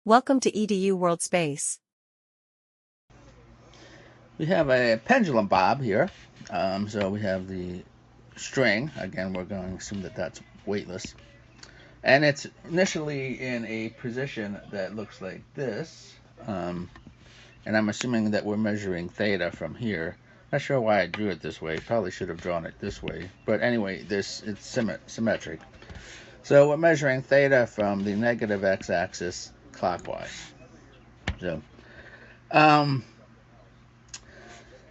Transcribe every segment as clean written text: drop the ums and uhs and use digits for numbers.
Welcome to EDU World Space. We have a pendulum bob here. So we have the string. Again, we're going to assume that that's weightless. And it's initially in a position that looks like this. And I'm assuming that we're measuring theta from here. Not sure why I drew it this way. Probably should have drawn it this way. But anyway, it's symmetric. So we're measuring theta from the negative x-axis clockwise. So, um,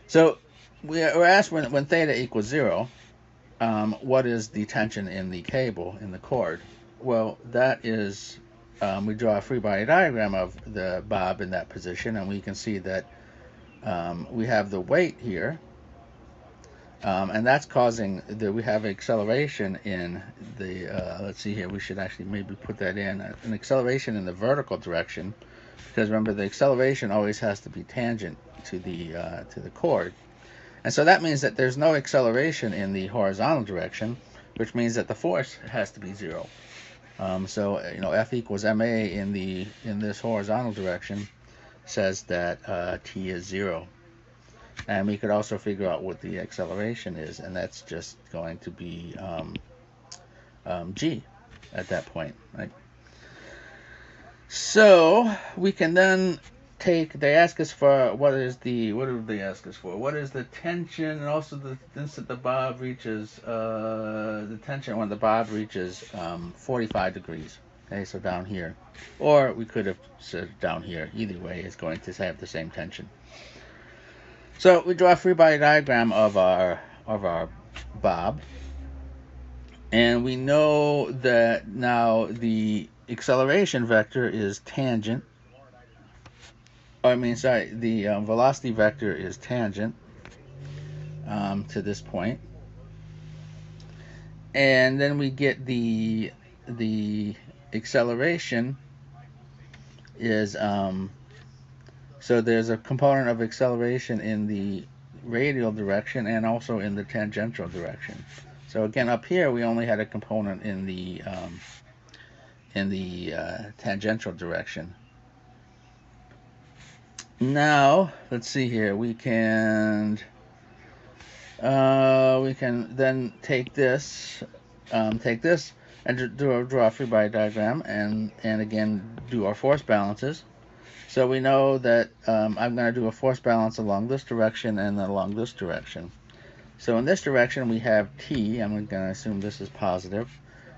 so we're asked when theta equals 0, what is the tension in the cable, in the cord? Well, that is, we draw a free body diagram of the bob in that position, and we can see that we have the weight here, and that's causing we have acceleration in the, let's see here, we should actually maybe put that in, an acceleration in the vertical direction, because remember the acceleration always has to be tangent to the cord. And so that means that there's no acceleration in the horizontal direction, which means that the force has to be 0. So F equals ma in this horizontal direction says that t is 0. And we could also figure out what the acceleration is, and that's just going to be g at that point, right? So we can then they ask us for what do they ask us for? What is the tension, and also the instant the bob reaches the tension when the bob reaches 45 degrees. Okay, so down here, or we could have said down here. Either way, it's going to have the same tension. So we draw a free body diagram of our bob, and we know that now the acceleration vector is tangent. The velocity vector is tangent to this point. And then we get the acceleration is, so there's a component of acceleration in the radial direction and also in the tangential direction. So again, up here we only had a component in the tangential direction. Now, let's see here. We can then take this and draw a free body diagram, and again do our force balances. So we know that I'm going to do a force balance along this direction and then along this direction. So in this direction we have T. I'm going to assume this is positive.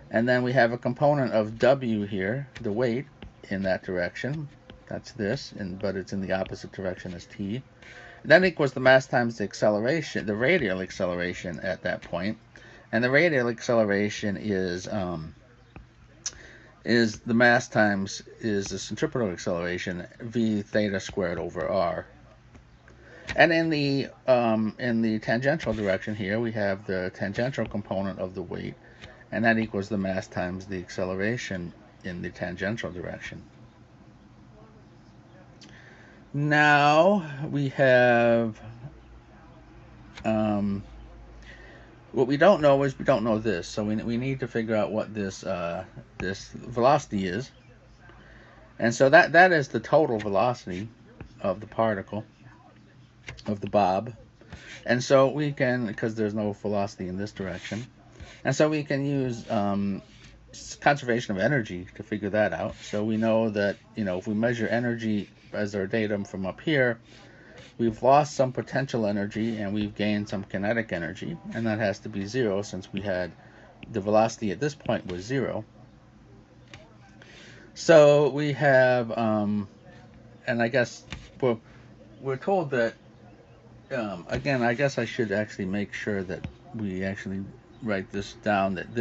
And then we have a component of W here, the weight, in that direction. That's this, but it's in the opposite direction as T. That equals the mass times the acceleration, the radial acceleration at that point. And the radial acceleration is the mass times is the centripetal acceleration, v theta squared over r. And in the tangential direction here, we have the tangential component of the weight, and that equals the mass times the acceleration in the tangential direction. Now we have what we don't know is we don't know this, so we need to figure out what this velocity is, and so that is the total velocity of the particle, of the bob. And so we can, because there's no velocity in this direction, and so we can use conservation of energy to figure that out. So we know that if we measure energy as our datum from up here, we've lost some potential energy and we've gained some kinetic energy, and that has to be 0 since we had the velocity at this point was 0. So we have, and I guess we're told that, again, I guess I should actually make sure that we actually write this down, that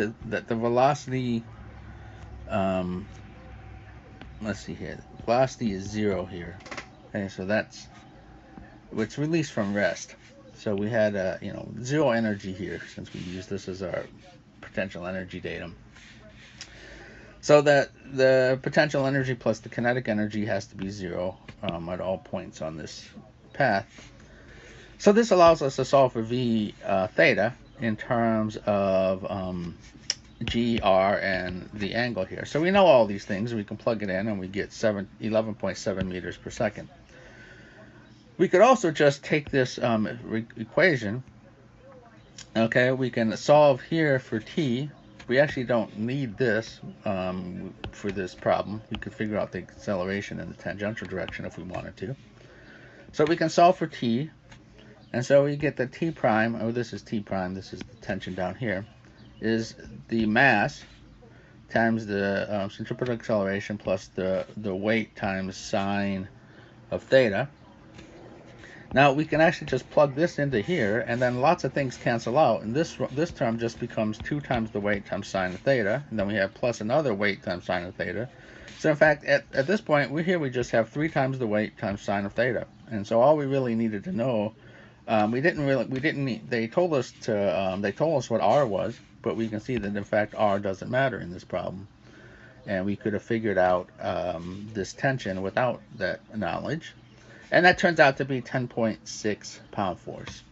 the velocity, let's see here, velocity is 0 here. Okay, so that's it's released from rest. So we had 0 energy here since we use this as our potential energy datum. So that the potential energy plus the kinetic energy has to be 0 at all points on this path. So this allows us to solve for v theta in terms of G, R, and the angle here. So we know all these things. We can plug it in and we get 11.7 meters per second. We could also just take this equation. Okay, we can solve here for t. We actually don't need this for this problem. We could figure out the acceleration in the tangential direction if we wanted to. So we can solve for t, and so we get that t prime, oh, this is t prime, this is the tension down here, is the mass times the centripetal acceleration plus the weight times sine of theta. Now we can actually just plug this into here, and then lots of things cancel out, and this term just becomes 2 times the weight times sine of theta, and then we have plus another weight times sine of theta. So in fact, at this point, we just have 3 times the weight times sine of theta, and so all we really needed to know, they told us what r was, but we can see that in fact r doesn't matter in this problem, and we could have figured out this tension without that knowledge. And that turns out to be 10.6 pound force.